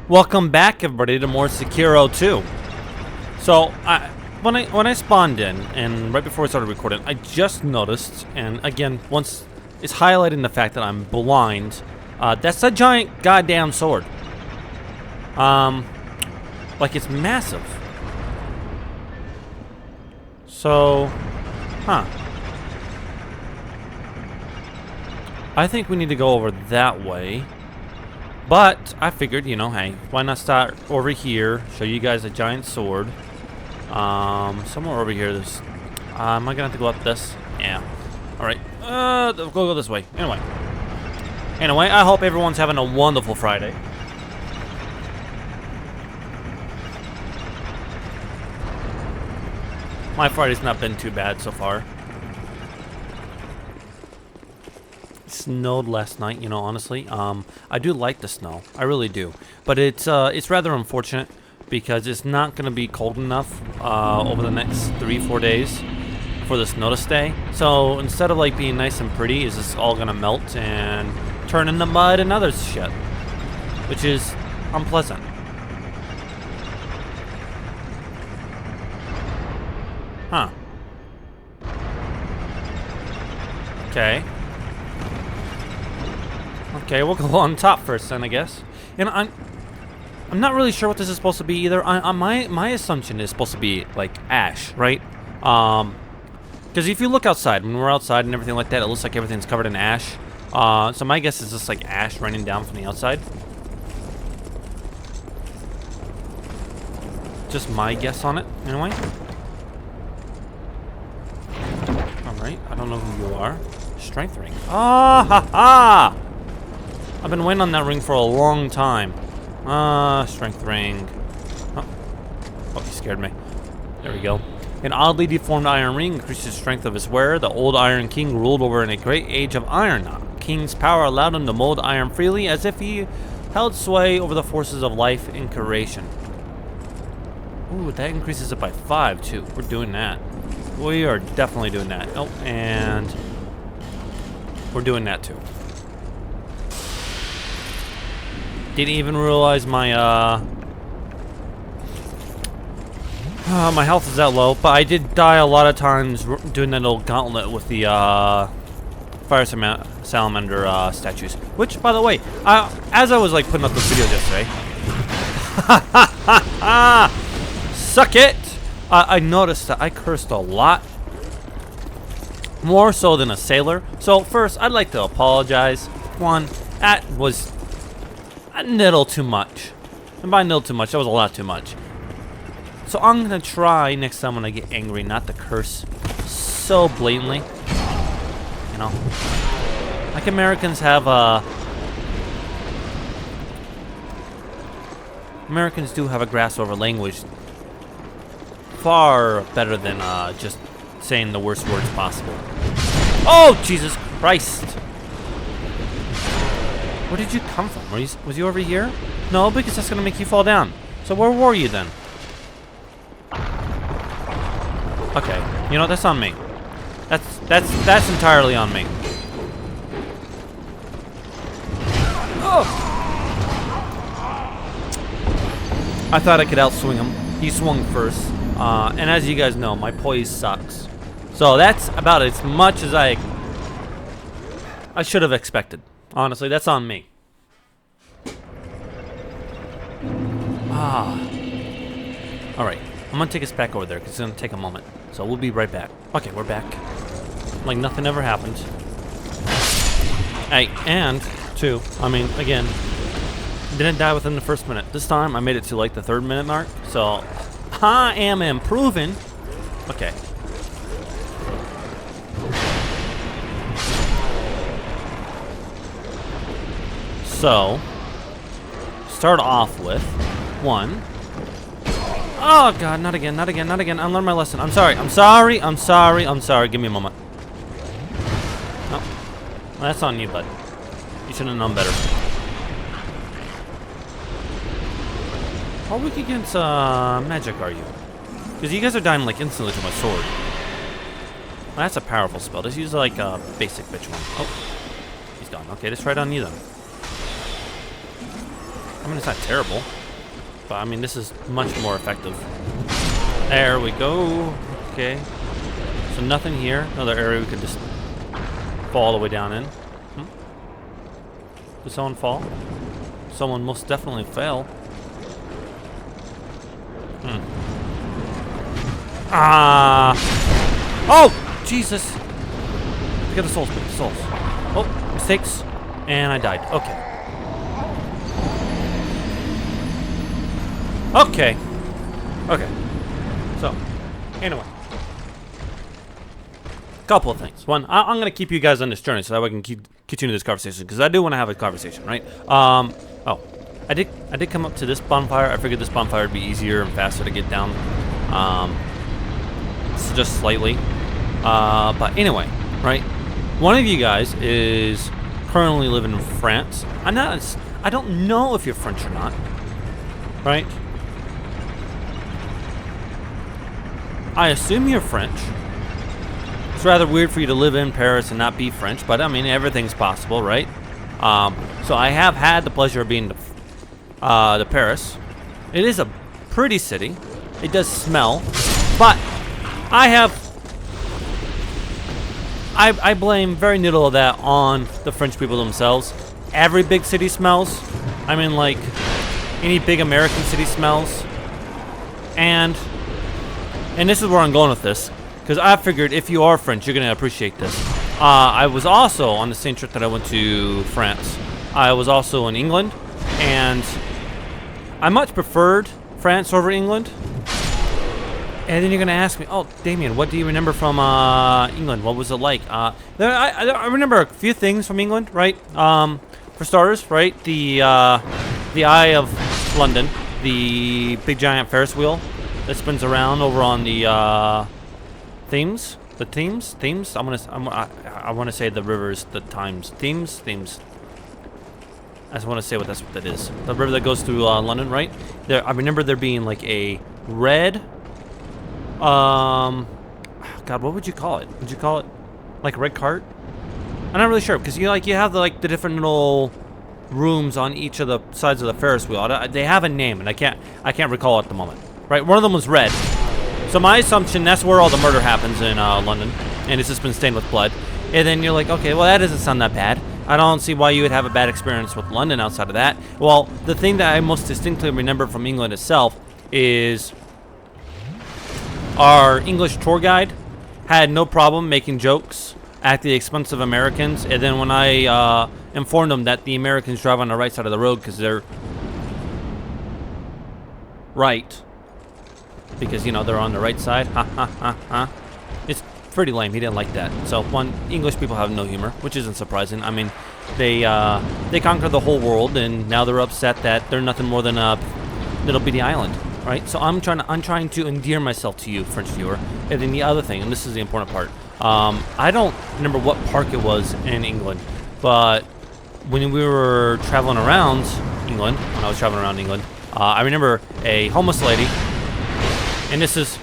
Welcome back, everybody, to more Sekiro 2. So, when I spawned in, and right before we started recording, I just noticed, and again, once it's highlighting the fact that I'm blind. That's a giant goddamn sword. Like it's massive. So, I think we need to go over that way. But I figured, you know, hey, why not start over here, show you guys a giant sword. Somewhere over here, there's... am I gonna have to go up this? Yeah. Alright, go this way. Anyway, I hope everyone's having a wonderful Friday. My Friday's not been too bad so far. It snowed last night, you know, honestly. I do like the snow. I really do. But it's rather unfortunate because it's not going to be cold enough over the next 3-4 days for the snow to stay. So instead of like being nice and pretty, it's just all going to melt and turn into mud and other shit, which is unpleasant. Huh. Okay. Okay, we'll go on top first then, I guess. And I'm not really sure what this is supposed to be either. My assumption is supposed to be like ash, right? Because if you look outside, when we're outside and everything like that, it looks like everything's covered in ash. So my guess is just like ash raining down from the outside. Just my guess on it, anyway. Alright, I don't know who you are. Strength ring. Ah, ha, ha! I've been waiting on that ring for a long time. Strength ring. Oh, he scared me. There we go. An oddly deformed iron ring increases the strength of his wearer. The old Iron King ruled over in a great age of iron. King's power allowed him to mold iron freely as if he held sway over the forces of life and creation. Ooh, that increases it by 5 too. We're doing that. We are definitely doing that. Oh, and we're doing that too. Didn't even realize my my health is that low, but I did die a lot of times doing that little gauntlet with the fire salamander statues. Which, by the way, as I was like putting up the video yesterday, suck it! I noticed that I cursed a lot, more so than a sailor. So first, I'd like to apologize. One, that was a little too much. And by a little too much, that was a lot too much. So I'm gonna try next time when I get angry not to curse so blatantly. You know, like Americans have Americans do have a grasp over language far better than just saying the worst words possible. Oh, Jesus Christ! Where did you come from? Was you over here? No, because that's gonna make you fall down. So where were you then? Okay, you know, that's on me. That's entirely on me. Oh! I thought I could outswing him. He swung first. And as you guys know, my poise sucks. So that's about as much as I should have expected. Honestly, that's on me. Alright, I'm gonna take us back over there because it's gonna take a moment. So we'll be right back. Okay, we're back. Like nothing ever happened. Hey, and two, I mean, again, didn't die within the first minute. This time I made it to like the 3rd minute mark. So I am improving. Okay. So, start off with 1. Oh God, not again, not again, not again. I learned my lesson. I'm sorry, I'm sorry, I'm sorry, I'm sorry. Give me a moment. No, well, that's on you, bud. You should have known better. How weak against magic are you? Because you guys are dying like instantly to my sword. Well, that's a powerful spell. Just use like a basic bitch one. Oh, he's gone. Okay, let's try it on you then. I mean, it's not terrible. but I mean, this is much more effective. There we go. Okay. So nothing here. Another area we could just fall all the way down in. Did someone fall? Someone most definitely fell. Oh! Jesus! Get the souls, get the souls. Oh, mistakes. And I died. Okay. Okay. Okay. So, anyway. Couple of things. One, I'm going to keep you guys on this journey so that we can continue this conversation, because I do want to have a conversation, right? Oh, I did come up to this bonfire. I figured this bonfire would be easier and faster to get down. So just slightly. But anyway, right? One of you guys is currently living in France. I don't know if you're French or not, right? I assume you're French. It's rather weird for you to live in Paris and not be French, but I mean, everything's possible, right? So I have had the pleasure of being to Paris. It is a pretty city. It does smell, but I blame very little of that on the French people themselves. Every big city smells. I mean, like, any big American city smells. And this is where I'm going with this, because I figured if you are French, you're going to appreciate this. I was also on the same trip that I went to France. I was also in England, and I much preferred France over England. And then you're going to ask me, oh, Damien, what do you remember from England? What was it like? I remember a few things from England, right? For starters, right? The Eye of London, the big giant Ferris wheel that spins around over on the Thames. The Thames? I want to say the rivers, the Thames. Thames? I just want to say that's what that is. The river that goes through London, right? I remember there being like a red... God, what would you call it? Would you call it like a red cart? I'm not really sure, because you have the different little rooms on each of the sides of the Ferris wheel. They have a name, and I can't recall at the moment. Right, one of them was red. So my assumption, that's where all the murder happens in London, and it's just been stained with blood. And then you're like, okay, well, that doesn't sound that bad. I don't see why you would have a bad experience with London outside of that. Well, the thing that I most distinctly remember from England itself is our English tour guide had no problem making jokes at the expense of Americans. And then when I informed them that the Americans drive on the right side of the road because they're right, because, you know, they're on the right side. Ha, ha, ha, ha. It's pretty lame. He didn't like that. So, one, English people have no humor, which isn't surprising. I mean, they conquered the whole world, and now they're upset that they're nothing more than a little bitty island, right? So I'm trying to endear myself to you, French viewer. And then the other thing, and this is the important part, I don't remember what park it was in England, but when we were traveling around England, I remember a homeless lady. And this is...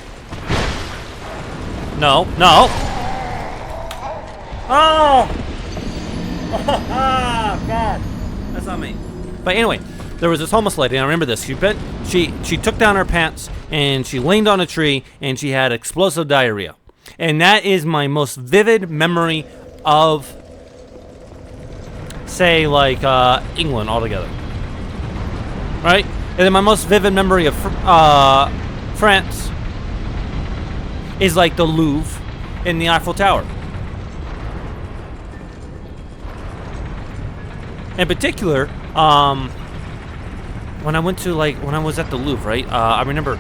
No. Oh! God. That's not me. But anyway, there was this homeless lady, and I remember this. She took down her pants, and she leaned on a tree, and she had explosive diarrhea. And that is my most vivid memory of, say, like, England altogether. Right? And then my most vivid memory of France is like the Louvre and the Eiffel Tower. In particular, when I was at the Louvre, right? I remember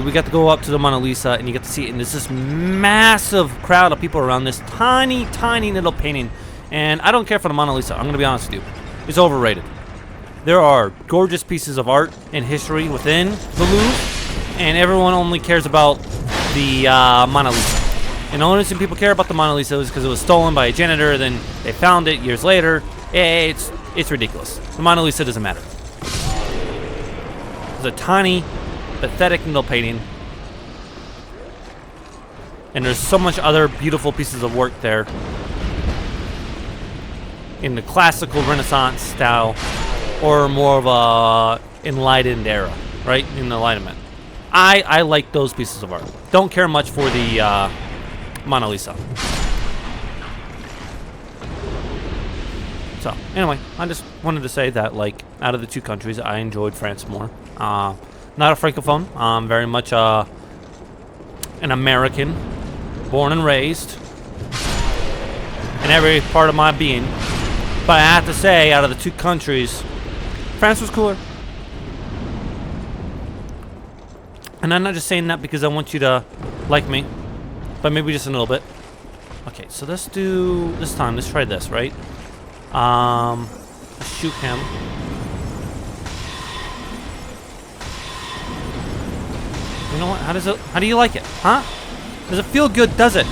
we got to go up to the Mona Lisa, and you get to see it, and there's this massive crowd of people around this tiny little painting. And I don't care for the Mona Lisa. I'm gonna be honest with you, it's overrated. There are gorgeous pieces of art and history within the Louvre, and everyone only cares about the Mona Lisa. And the only reason people care about the Mona Lisa is because it was stolen by a janitor, then they found it years later. It's ridiculous. The Mona Lisa doesn't matter. It's a tiny, pathetic little painting. And there's so much other beautiful pieces of work there in the classical Renaissance style, or more of a enlightened era. right? In the Enlightenment. I like those pieces of art. Don't care much for the Mona Lisa. So, anyway, I just wanted to say that, like, out of the two countries, I enjoyed France more. Not a francophone. I'm very much an American, born and raised in every part of my being. But I have to say, out of the two countries, France was cooler. And I'm not just saying that because I want you to like me, but maybe just a little bit. Okay, so let's do this time. Let's try this, right? Let's shoot him. You know what? How do you like it? Huh? Does it feel good? Does it?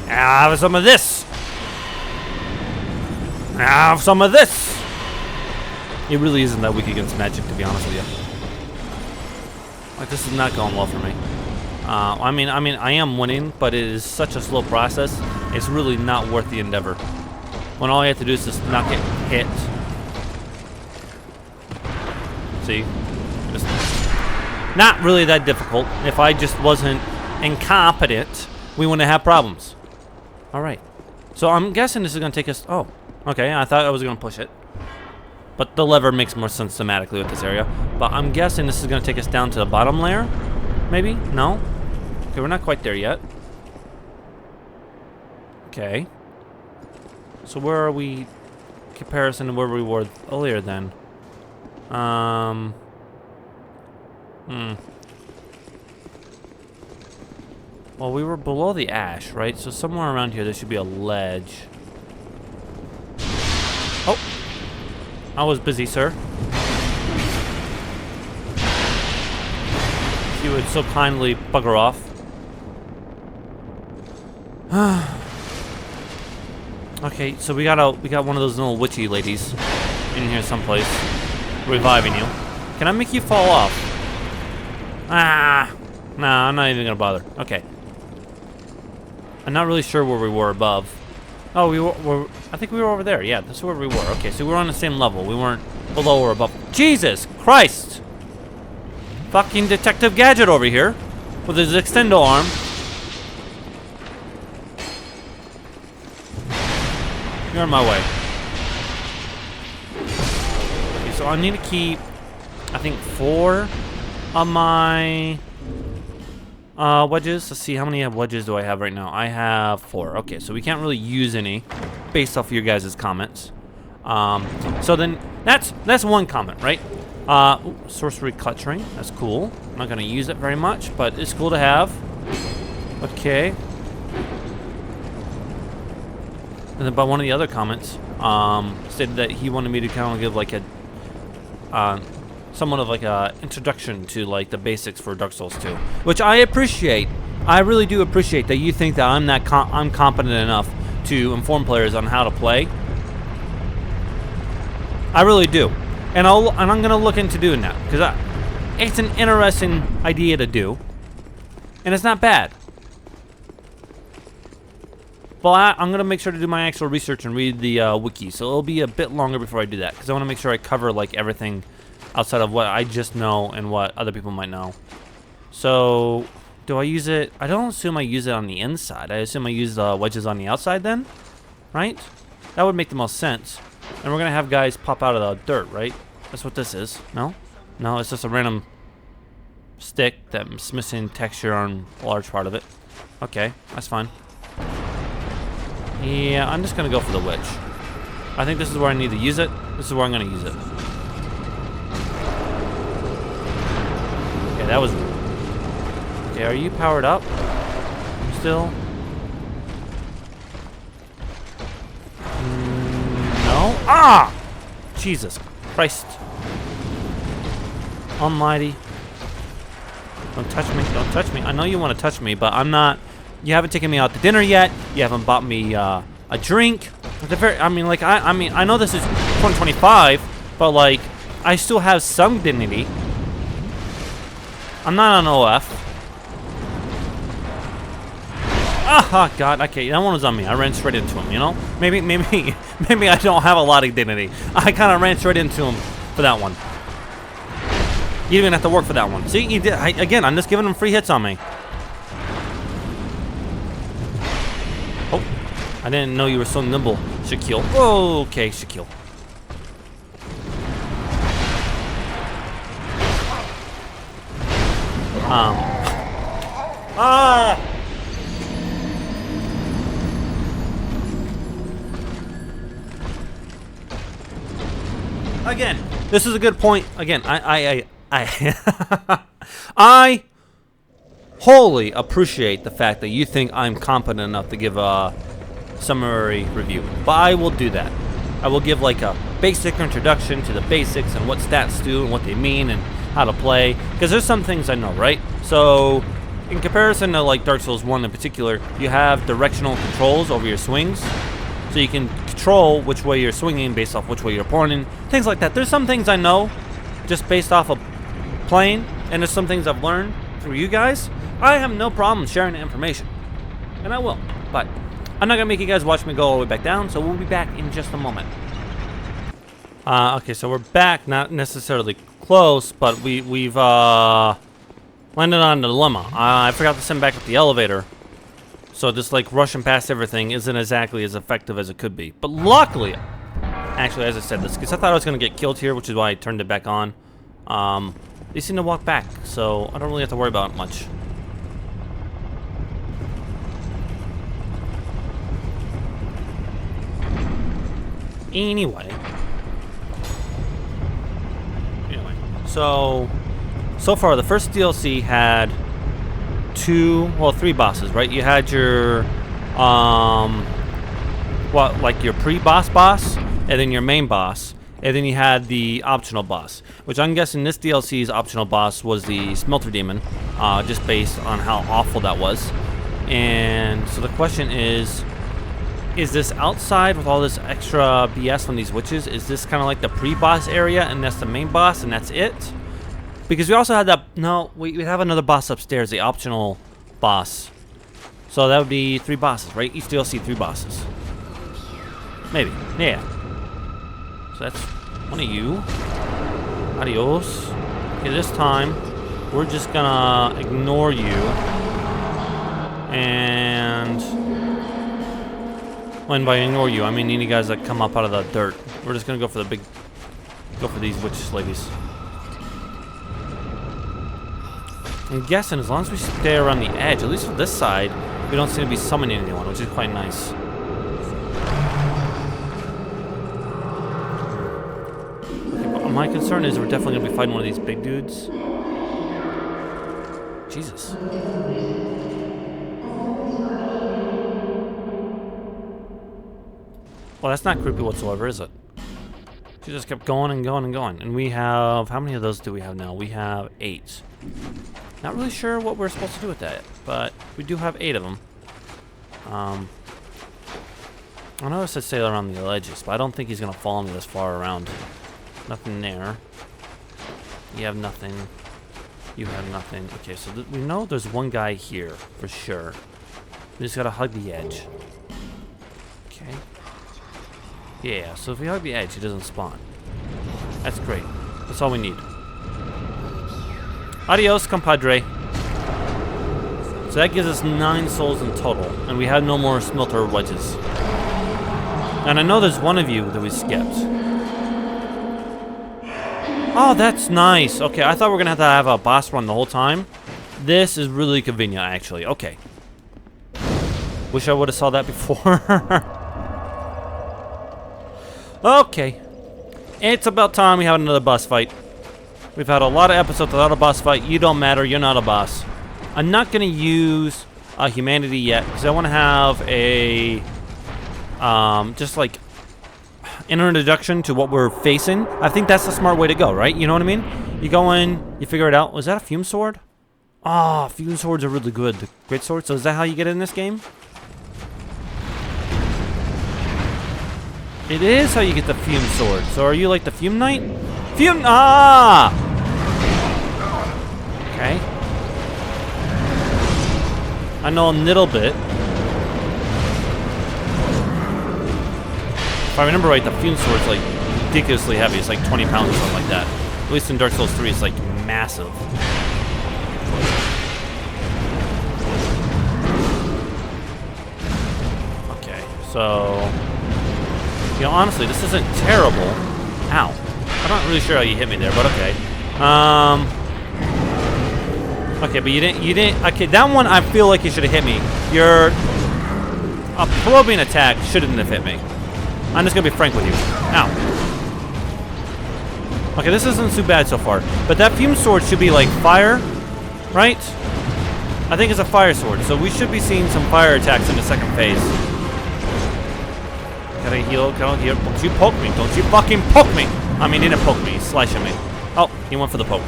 Have some of this. Have some of this. It really isn't that weak against magic, to be honest with you. Like, this is not going well for me. I mean, I am winning, but it is such a slow process. It's really not worth the endeavor. When all I have to do is just not get hit. See? Just not really that difficult. If I just wasn't incompetent, we wouldn't have problems. Alright. So I'm guessing this is going to take us... Oh, okay. I thought I was going to push it. But the lever makes more sense thematically with this area. But I'm guessing this is going to take us down to the bottom layer. Maybe? No? Okay, we're not quite there yet. Okay. So where are we in comparison to where we were earlier then? Well, we were below the ash, right? So somewhere around here there should be a ledge. Oh! I was busy, sir. If you would so kindly bugger off. Okay, so we got one of those little witchy ladies in here someplace, reviving you. Can I make you fall off? Nah, I'm not even gonna bother. Okay. I'm not really sure where we were above. Oh, I think we were over there. Yeah, that's where we were. Okay, so we were on the same level. We weren't below or above. Jesus Christ! Fucking Detective Gadget over here with his extendo arm. You're in my way. Okay, so I need to keep, I think, 4 of my wedges. Let's see, how many wedges do I have right now? I have 4. Okay, so we can't really use any based off of your guys' comments. So then that's one comment, right? Sorcery clutching. That's cool. I'm not gonna use it very much, but it's cool to have. Okay. And then by one of the other comments, stated that he wanted me to kind of give like a somewhat of like a introduction to like the basics for Dark Souls 2, which I appreciate. I really do appreciate that you think that I'm competent enough to inform players on how to play. I really do, and I'm gonna look into doing that because it's an interesting idea to do, and it's not bad. But I'm gonna make sure to do my actual research and read the wiki, so it'll be a bit longer before I do that because I want to make sure I cover like everything outside of what I just know and what other people might know. So, do I use it? I don't assume I use it on the inside. I assume I use the wedges on the outside then, right? That would make the most sense. And we're gonna have guys pop out of the dirt, right? That's what this is. No? No, it's just a random stick that's missing texture on a large part of it. Okay, that's fine. Yeah, I'm just gonna go for the wedge. I think this is where I need to use it. This is where I'm gonna use it. Okay, that was... Okay, are you powered up? Still? No? Ah! Jesus Christ. Almighty. Don't touch me. Don't touch me. I know you want to touch me, but I'm not... You haven't taken me out to dinner yet. You haven't bought me a drink. At the very... I mean, like, I mean, I know this is 2025, but, like, I still have some dignity. I'm not on OF. Ah, God, okay, that one was on me. I ran straight into him, you know? Maybe I don't have a lot of dignity. I kind of ran straight into him for that one. You didn't even have to work for that one. See, you did. Again, I'm just giving him free hits on me. Oh, I didn't know you were so nimble, Shaquille. Oh, okay, Shaquille. Again, this is a good point. Again, I wholly appreciate the fact that you think I'm competent enough to give a summary review, but I will do that. I will give like a basic introduction to the basics and what stats do and what they mean and how to play, because there's some things I know, right? So in comparison to like Dark Souls 1 in particular, you have directional controls over your swings, so you can control which way you're swinging based off which way you're pointing, things like that. There's some things I know just based off of playing, and there's some things I've learned through you guys. I have no problem sharing the information, and I will, but I'm not gonna make you guys watch me go all the way back down, so we'll be back in just a moment. Okay, so we're back, not necessarily close, but we've landed on a dilemma. I forgot to send back up the elevator, so just like rushing past everything isn't exactly as effective as it could be. But luckily, actually, as I said this, because I thought I was gonna get killed here, which is why I turned it back on. They seem to walk back, so I don't really have to worry about it much. Anyway, so far the first DLC had three bosses, right? You had your like your pre-boss boss, and then your main boss, and then you had the optional boss, which I'm guessing this DLC's optional boss was the Smelter Demon, just based on how awful that was. And so the question is this outside with all this extra BS from these witches? Is this kind of like the pre-boss area, and that's the main boss, and that's it? Because we also had that. No, we have another boss upstairs, the optional boss. So that would be 3 bosses, right? Each DLC 3 bosses. Maybe. Yeah. So that's one of you. Adios. Okay, this time we're just gonna ignore you. And when by ignore you, I mean any guys that come up out of the dirt. We're just gonna go for these witch ladies. I'm guessing as long as we stay around the edge, at least for this side, we don't seem to be summoning anyone, which is quite nice. Okay, my concern is we're definitely gonna be fighting one of these big dudes. Jesus. Well, that's not creepy whatsoever, is it? She just kept going and going and going. And we have... how many of those do we have now? We have 8. Not really sure what we're supposed to do with that, but we do have 8 of them. I know I said sail around the ledges, but I don't think he's going to follow me this far around. Nothing there. You have nothing. You have nothing. Okay, so we know there's one guy here, for sure. We just got to hug the edge. Okay. Yeah, so if we hug the edge, he doesn't spawn. That's great. That's all we need. Adios, compadre. So that gives us 9 souls in total, and we have no more smelter wedges. And I know there's one of you that we skipped. Oh, that's nice. Okay, I thought we were gonna have a boss run the whole time. This is really convenient, actually. Okay. Wish I would have saw that before. Okay, it's about time we have another boss fight. We've had a lot of episodes without a boss fight. You don't matter, you're not a boss. I'm not gonna use humanity yet, because I want to have a just like an introduction to what we're facing. I think that's the smart way to go, right? You know what I mean? You go in, you figure it out. Was that a Fume Sword? Ah, Fume Swords are really good. The Great Sword. So is that how you get in this game? It is how you get the Fume Sword. So are you like the Fume Knight? Fume... ah! Okay. I know a little bit. If I remember right, the Fume Sword's like ridiculously heavy. It's like 20 pounds or something like that. At least in Dark Souls 3, it's like massive. Okay, so... You know, honestly, this isn't terrible. Ow. I'm not really sure how you hit me there, but okay. Okay, but you didn't, okay, that one I feel like you should have hit me. Your probing attack shouldn't have hit me. I'm just gonna be frank with you. Ow. Okay, this isn't too bad so far. But that Fume Sword should be like fire, right? I think it's a fire sword, so we should be seeing some fire attacks in the second phase. Gotta heal, don't you poke me, don't you fucking poke me! I mean, he didn't poke me, he's slashing me. Oh, he went for the poke.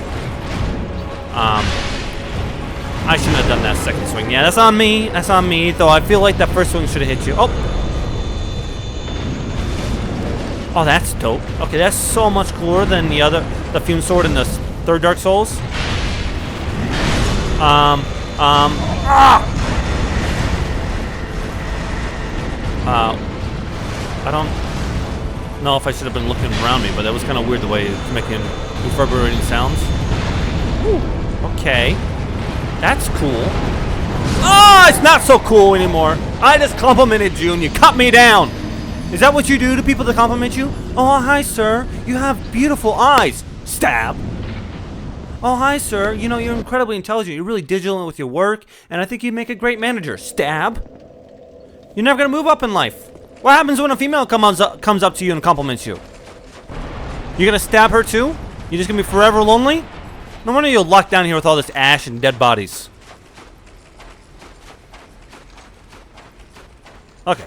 I shouldn't have done that second swing. Yeah, that's on me, though I feel like that first swing should have hit you. Oh! Oh, that's dope. Okay, that's so much cooler than the Fume Sword in the third Dark Souls. I don't know if I should have been looking around me, but that was kind of weird the way it's making reverberating sounds. Ooh, okay. That's cool. Oh, it's not so cool anymore. I just complimented you and you cut me down. Is that what you do to people that compliment you? Oh, hi, sir. You have beautiful eyes. Stab. Oh, hi, sir. You know, you're incredibly intelligent. You're really diligent with your work, and I think you'd make a great manager. Stab. You're never going to move up in life. What happens when a female comes up to you and compliments you? You're going to stab her too? You're just going to be forever lonely? No wonder you're locked down here with all this ash and dead bodies. Okay.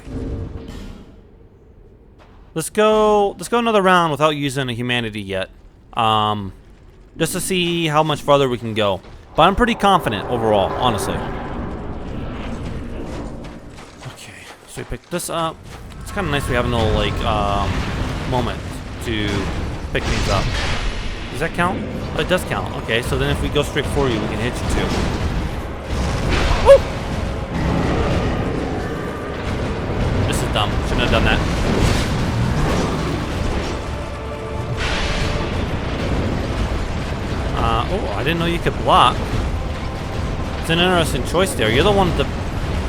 Let's go another round without using a humanity yet. Just to see how much farther we can go. But I'm pretty confident overall, honestly. Okay, so we pick this up. It's kind of nice we have a little, like, moment to pick things up. Does that count? Oh, it does count. Okay, so then if we go straight for you, we can hit you too. Woo! This is dumb. Shouldn't have done that. Oh, I didn't know you could block. It's an interesting choice there. You're the one with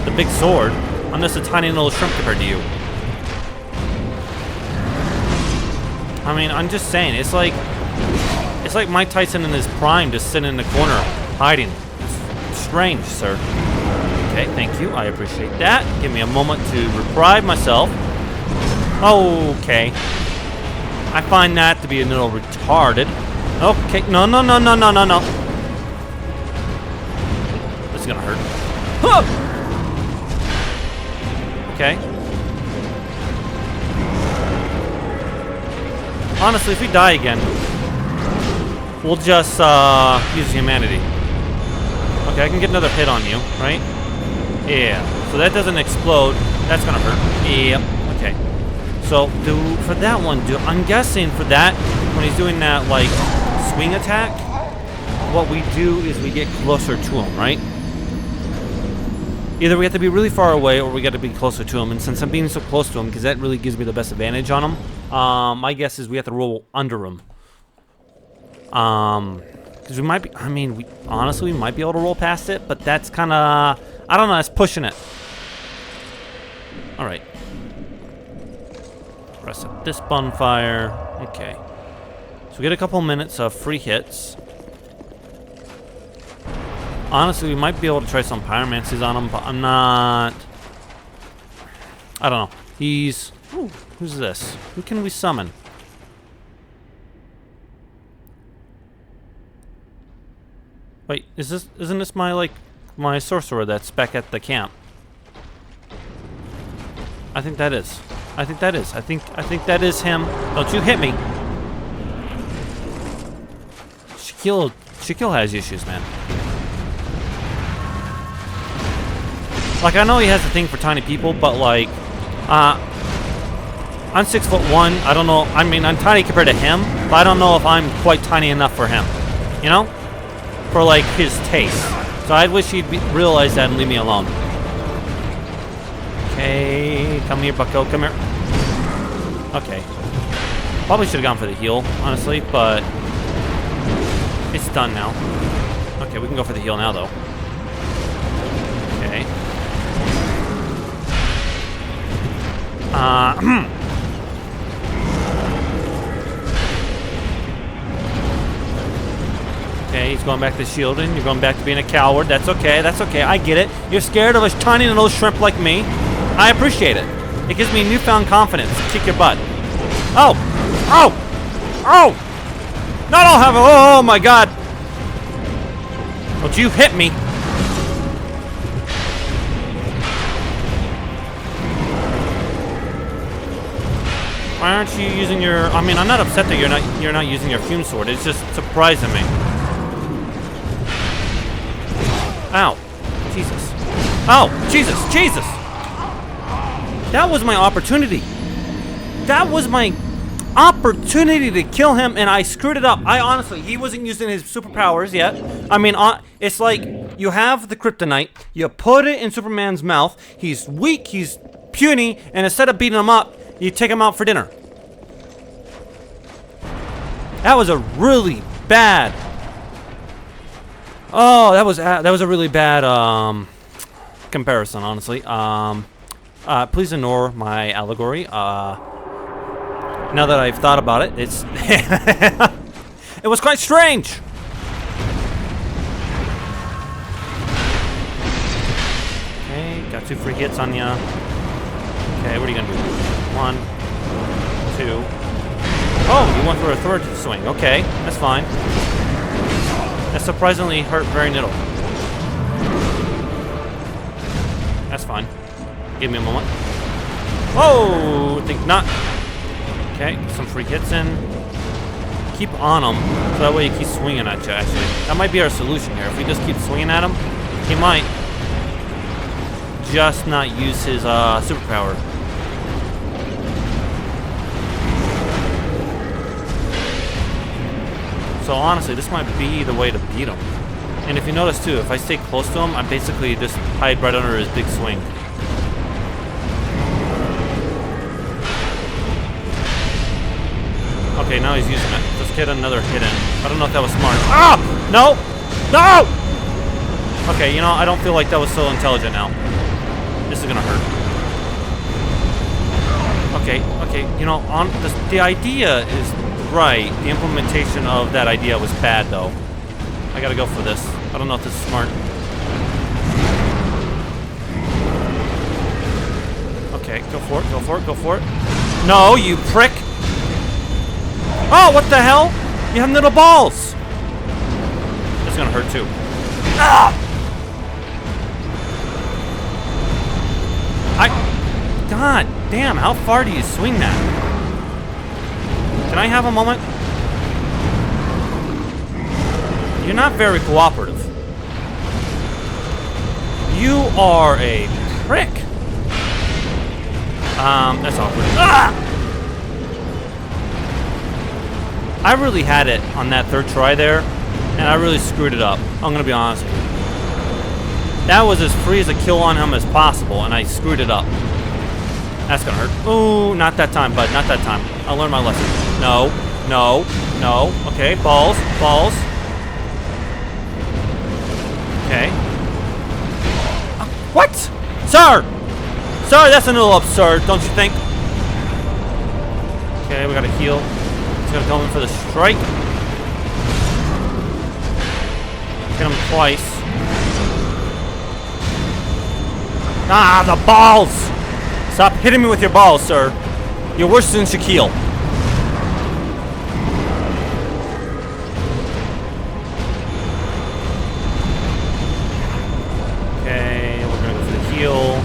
the big sword. I'm just a tiny little shrimp compared to you. I mean, I'm just saying, it's like Mike Tyson in his prime, just sitting in the corner, hiding. It's strange, sir. Okay, thank you. I appreciate that. Give me a moment to reprieve myself. Okay. I find that to be a little retarded. Okay, no. This is gonna hurt. Huh! Okay. Honestly, if we die again, we'll just use humanity. Okay, I can get another hit on you, right? Yeah. So that doesn't explode. That's gonna hurt. Yep. Okay. So for that one, I'm guessing for that, when he's doing that like swing attack, what we do is we get closer to him, right? Either we have to be really far away or we got to be closer to him. And since I'm being so close to him, because that really gives me the best advantage on him, my guess is we have to roll under him. Because we might be, I mean, honestly, we might be able to roll past it, but that's kind of, I don't know, that's pushing it. All right. Press up this bonfire. Okay. So we get a couple minutes of free hits. Honestly, we might be able to try some pyromancies on him, but I'm not... I don't know. He's... Ooh, who's this? Who can we summon? Wait, isn't this my sorcerer that's back at the camp? I think that is. I think that is him. Don't you hit me. Shaquille has issues, man. Like, I know he has a thing for tiny people, but like, I'm 6'1". I don't know. I mean, I'm tiny compared to him, but I don't know if I'm quite tiny enough for him. You know? For like his taste. So I wish he'd realize that and leave me alone. Okay, come here, Bucko. Come here. Okay. Probably should have gone for the heal, honestly, but it's done now. Okay, we can go for the heal now, though. Okay. Okay, he's going back to shielding. You're going back to being a coward. That's okay. That's okay. I get it. You're scared of a tiny little shrimp like me. I appreciate it. It gives me newfound confidence to kick your butt. Oh! Oh! Oh! Not all have it. Oh my god! Don't you hit me! Why aren't you using your? I mean, I'm not upset that you're not using your Fume Sword. It's just surprising me. Ow! Jesus! Oh! Jesus! Jesus! That was my opportunity. That was my opportunity to kill him, and I screwed it up. I honestly, he wasn't using his superpowers yet. I mean, it's like you have the kryptonite, you put it in Superman's mouth. He's weak, he's puny, and instead of beating him up, you take him out for dinner. That was a really bad. Oh, that was a really bad comparison, honestly. Please ignore my allegory. Now that I've thought about it, it's it was quite strange. Okay, got 2 free hits on ya. Okay, what are you gonna do? 1, 2. Oh, you went for a 3rd swing. Okay, that's fine. That surprisingly hurt very little. That's fine. Give me a moment. Whoa! Think not. Okay, get some free hits in. Keep on him, so that way he keeps swinging at you, actually. That might be our solution here. If we just keep swinging at him, he might just not use his superpower. So honestly, this might be the way to beat him. And if you notice too, if I stay close to him, I basically just hide right under his big swing. Okay, now he's using it. Let's get another hit in. I don't know if that was smart. Ah! No! No! Okay, you know, I don't feel like that was so intelligent now. This is gonna hurt. Okay, you know, the idea is right. The implementation of that idea was bad, though. I gotta go for this. I don't know if this is smart. Okay, go for it, go for it, go for it. No, you prick! Oh, what the hell? You have little balls! That's gonna hurt, too. Ah! God damn, how far do you swing that? Can I have a moment? You're not very cooperative. You are a prick. That's awkward. Ah! I really had it on that 3rd try there, and I really screwed it up. I'm gonna be honest with you. That was as free as a kill on him as possible, and I screwed it up. That's gonna hurt. Ooh, not that time, bud. Not that time. I'll learn my lesson. No, no, no. Okay, balls, balls. Okay. What? Sir! Sir, that's a little absurd, don't you think? Okay, we gotta heal. He's gonna go in for the strike. Hit him twice. Ah, the balls! Stop hitting me with your balls, sir. You're worse than Shaquille. Okay, we're gonna go for the heal.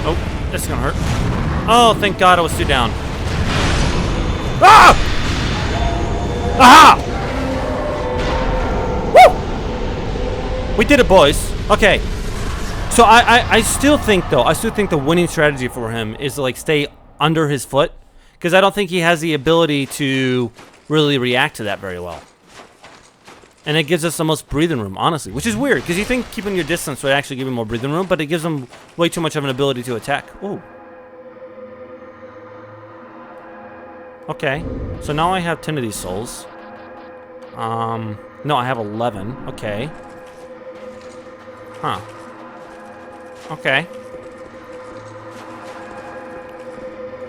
Oh, this is gonna hurt. Oh, thank God I was 2 down. Ah! Aha! We did it, boys. Okay. So I still think, though, the winning strategy for him is to, like, stay under his foot. Because I don't think he has the ability to really react to that very well. And it gives us the most breathing room, honestly, which is weird, because you think keeping your distance would actually give you more breathing room, but it gives them way too much of an ability to attack. Ooh. Okay, so now I have 10 of these souls. No, I have 11. Okay. Huh. Okay.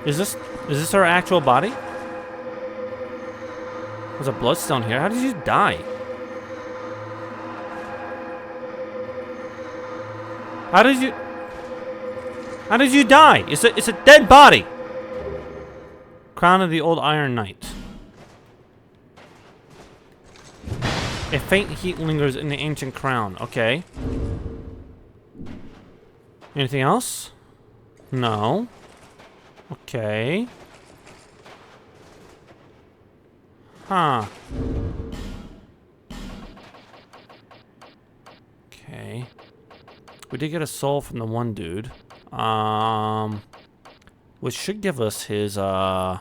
Is this our actual body? There's a bloodstone here. How did you die? How did you die? It's a dead body. Crown of the Old Iron Knight. A faint heat lingers in the ancient crown. Okay. Anything else? No. Okay. Huh. Okay. We did get a soul from the one dude. Which should give us his, no.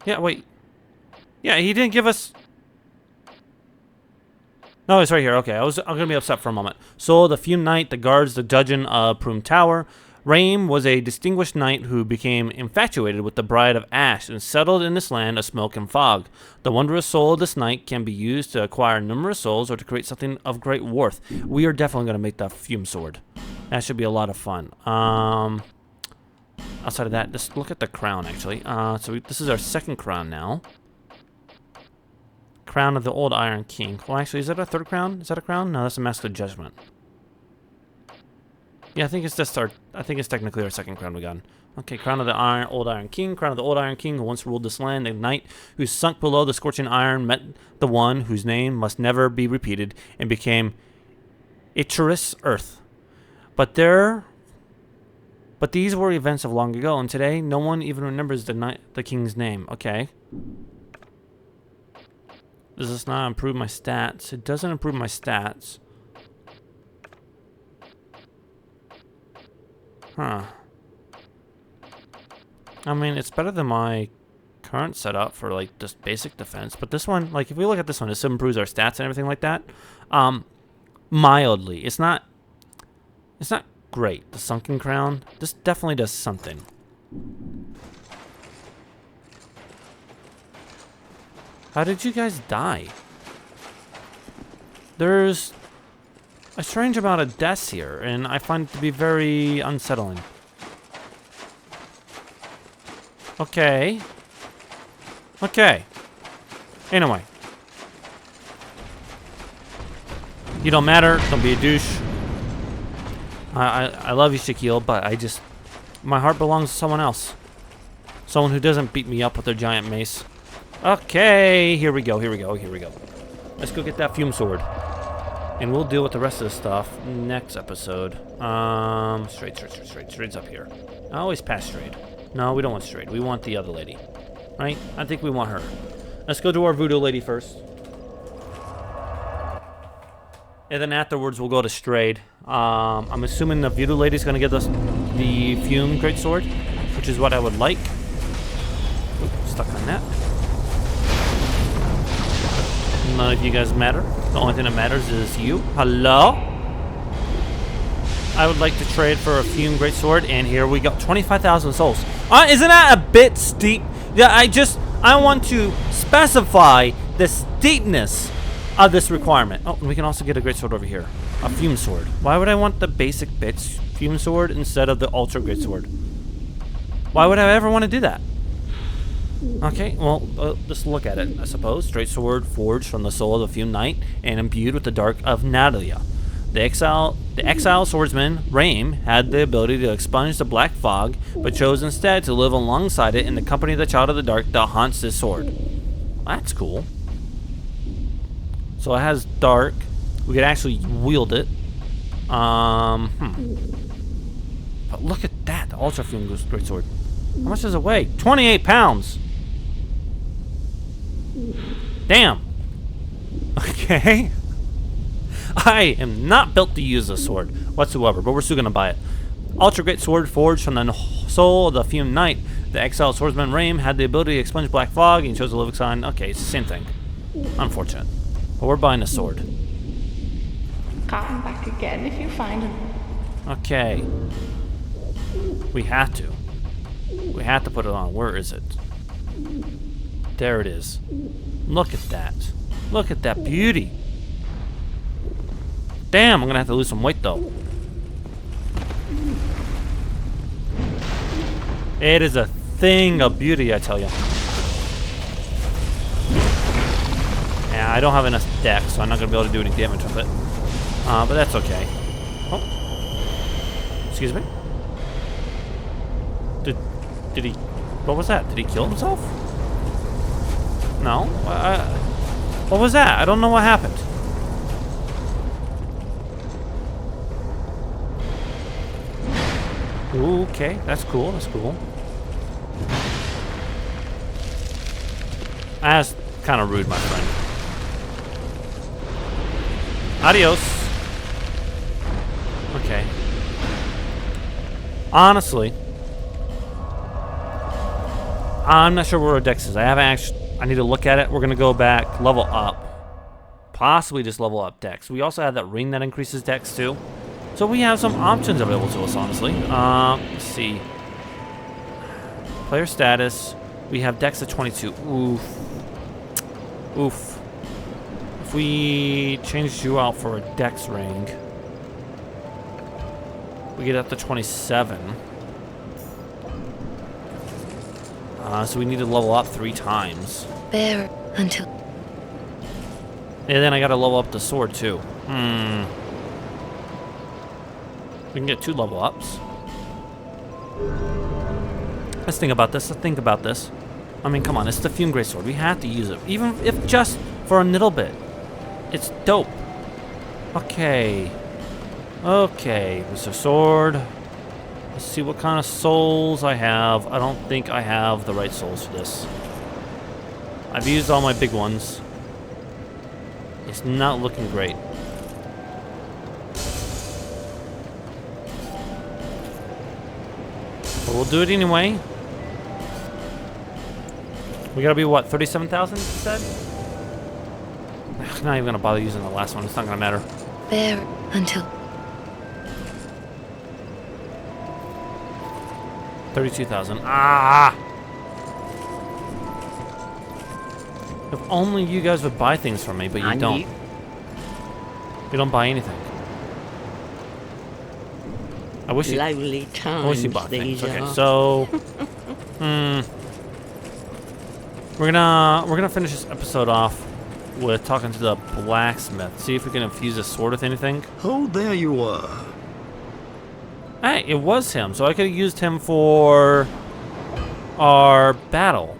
Yeah, wait. Yeah, he didn't give us... No, it's right here. Okay, I'm gonna be upset for a moment. So, the Fume Knight, the guards, the dungeon of Prune Tower. Raim was a distinguished knight who became infatuated with the Bride of Ash and settled in this land of smoke and fog. The wondrous soul of this knight can be used to acquire numerous souls or to create something of great worth. We are definitely going to make that Fume Sword. That should be a lot of fun. Outside of that, just look at the crown, actually. This is our second crown now. Crown of the Old Iron King. Well, actually, is that a third crown? Is that a crown? No, that's a Mask of Judgment. Yeah, I think it's technically our second crown we got. Okay, Crown of the Old Iron King. Crown of the Old Iron King who once ruled this land. A knight who sunk below the scorching iron met the one whose name must never be repeated and became Ichorus Earth. But these were events of long ago, and today no one even remembers the king's name. Okay. Does this not improve my stats? It doesn't improve my stats. Huh. I mean, it's better than my current setup for, like, just basic defense. But this one, like, if we look at this one, this improves our stats and everything like that. Mildly. It's not great. The Sunken Crown, this definitely does something. How did you guys die? There's a strange amount of deaths here, and I find it to be very unsettling. Okay. Okay. Anyway. You don't matter. Don't be a douche. I love you, Shaquille, but my heart belongs to someone else. Someone who doesn't beat me up with their giant mace. Okay, here we go. Let's go get that Fume Sword. And we'll deal with the rest of the stuff next episode. Straight's up here. I always pass Straight. No, we don't want Straight. We want the other lady. Right? I think we want her. Let's go to our voodoo lady first. And then afterwards, we'll go to Strayed. I'm assuming the voodoo lady's going to give us the Fume Greatsword, which is what I would like. Oops, stuck on that. None of you guys matter. The only thing that matters is you. Hello? I would like to trade for a Fume Greatsword, and here we go. 25,000 souls. Isn't that a bit steep? Yeah, I want to specify the steepness of this requirement. Oh, and we can also get a Greatsword over here. A Fume Sword. Why would I want the basic bitch Fume Sword instead of the Ultra Greatsword? Why would I ever want to do that? Okay, well, just look at it, I suppose. Straight sword forged from the soul of the Fume Knight and imbued with the dark of Natalia. The exile swordsman, Raim, had the ability to expunge the black fog, but chose instead to live alongside it in the company of the Child of the Dark that haunts his sword. That's cool. So it has dark. We could actually wield it. But look at that, the Ultra Fume Greatsword. How much does it weigh? 28 pounds. Damn. Okay. I am not built to use this sword whatsoever, but we're still gonna buy it. Ultra Great Sword forged from the soul of the Fume Knight. The exiled swordsman Raim had the ability to expunge black fog, and he chose to live on. Okay, it's the same thing. Unfortunate. But we're buying a sword. Come back again if you find him. Okay. We have to. We have to put it on. Where is it? There it is. Look at that. Look at that beauty. Damn, I'm gonna have to lose some weight though. It is a thing of beauty, I tell you. Yeah, I don't have enough deck, so I'm not gonna be able to do any damage with it. But that's okay. Oh. Excuse me? Did he... What was that? Did he kill himself? No? What was that? I don't know what happened. Ooh, okay, that's cool, that's cool. That's kind of rude, my friend. Adios. Okay. Honestly, I'm not sure where our dex is. I haven't actually... I need to look at it. We're going to go back, level up. Possibly just level up dex. We also have that ring that increases dex too. So we have some options available to us, honestly. Let's see. Player status. We have dex at 22. Oof. Oof. If we change you out for a dex ring, we get up to 27. So we need to level up 3 times. Bear until... And then I gotta level up the sword too. We can get 2 level ups. Let's think about this. Let's think about this. I mean, come on. It's the Fume Great Sword. We have to use it. Even if just for a little bit. It's dope. Okay. Okay. Mr. Sword. Let's see what kind of souls I have. I don't think I have the right souls for this. I've used all my big ones. It's not looking great. But we'll do it anyway. We gotta be what, 37,000 you said? Not even gonna bother using the last one, it's not gonna matter. Bear until... 32,000. Ah! If only you guys would buy things from me, but you don't. You don't buy anything. I wish you bought things. Okay, so we're gonna finish this episode off with talking to the blacksmith. See if we can infuse a sword with anything. Oh, there you are. Hey, it was him, so I could have used him for our battle.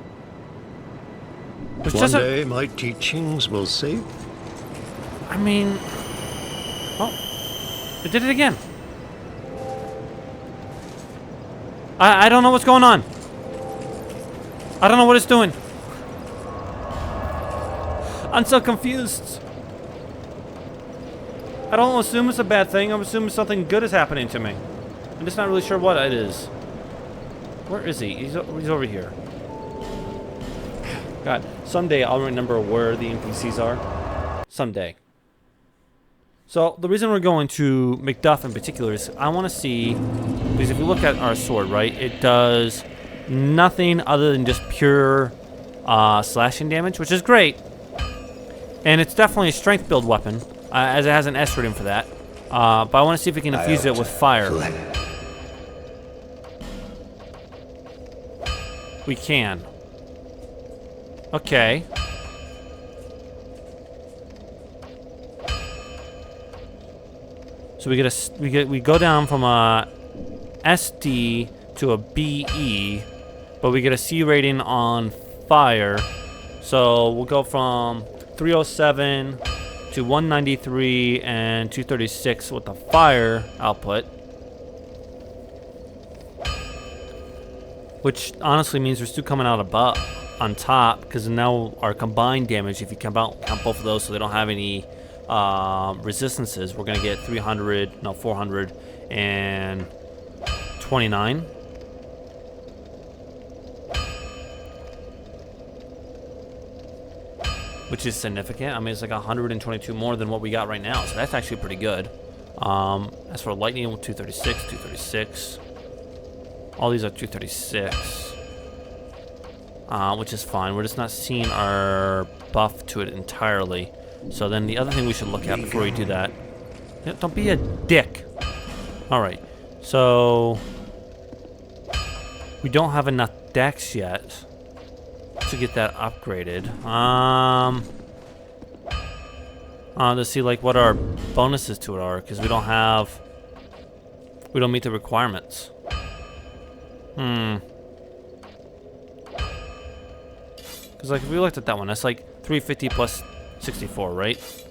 One day my teachings will save. I mean, oh, it did it again. I don't know what's going on. I don't know what it's doing. I'm so confused. I don't assume it's a bad thing. I'm assuming something good is happening to me. I'm just not really sure what it is. Where is he? He's over here. God, someday I'll remember where the NPCs are. Someday. So, the reason we're going to Macduff in particular is I want to see... Because if you look at our sword, right? It does nothing other than just pure slashing damage, which is great. And it's definitely a strength build weapon, as it has an S rating for that. But I want to see if we can infuse it with fire. We can. Okay. So we go down from a SD to a BE, but we get a C rating on fire. So we'll go from 307 to 193 and 236 with the fire output. Which honestly means we're still coming out above on top, because now our combined damage, if you count both of those so they don't have any resistances, we're gonna get 429. which is significant. I mean, it's like 122 more than what we got right now, so that's actually pretty good. As for lightning, 236, 236. All these are 236, which is fine. We're just not seeing our buff to it entirely. So then the other thing we should look at before we do that. Yeah, don't be a dick. All right, so we don't have enough dex yet to get that upgraded. To see like what our bonuses to it are, because we don't meet the requirements. Because like if we looked at that one, that's like 350 plus 64, right?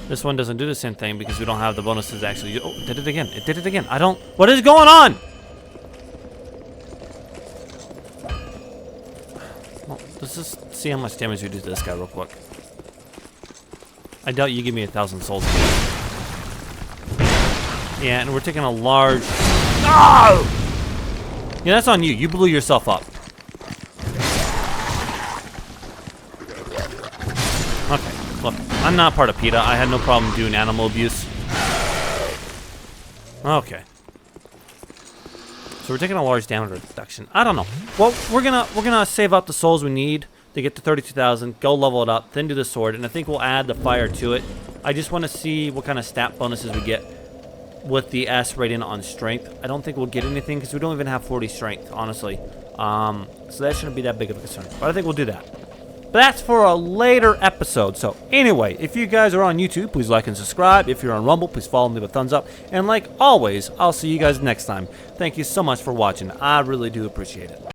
This one doesn't do the same thing because we don't have the bonuses actually. Oh, it did it again. It did it again. What is going on? Well, let's just see how much damage we do to this guy real quick. I doubt you give me 1,000 souls. Yeah, and we're taking a large... No! Yeah, that's on you. You blew yourself up. Okay, look. I'm not part of PETA. I had no problem doing animal abuse. Okay. So we're taking a large damage reduction. I don't know. Well, we're gonna save up the souls we need to get to 32,000, go level it up, then do the sword, and I think we'll add the fire to it. I just want to see what kind of stat bonuses we get with the S rating on strength. I don't think we'll get anything because we don't even have 40 strength, honestly. So that shouldn't be that big of a concern. But I think we'll do that. But that's for a later episode. So anyway, if you guys are on YouTube, please like and subscribe. If you're on Rumble, please follow and leave a thumbs up. And like always, I'll see you guys next time. Thank you so much for watching. I really do appreciate it.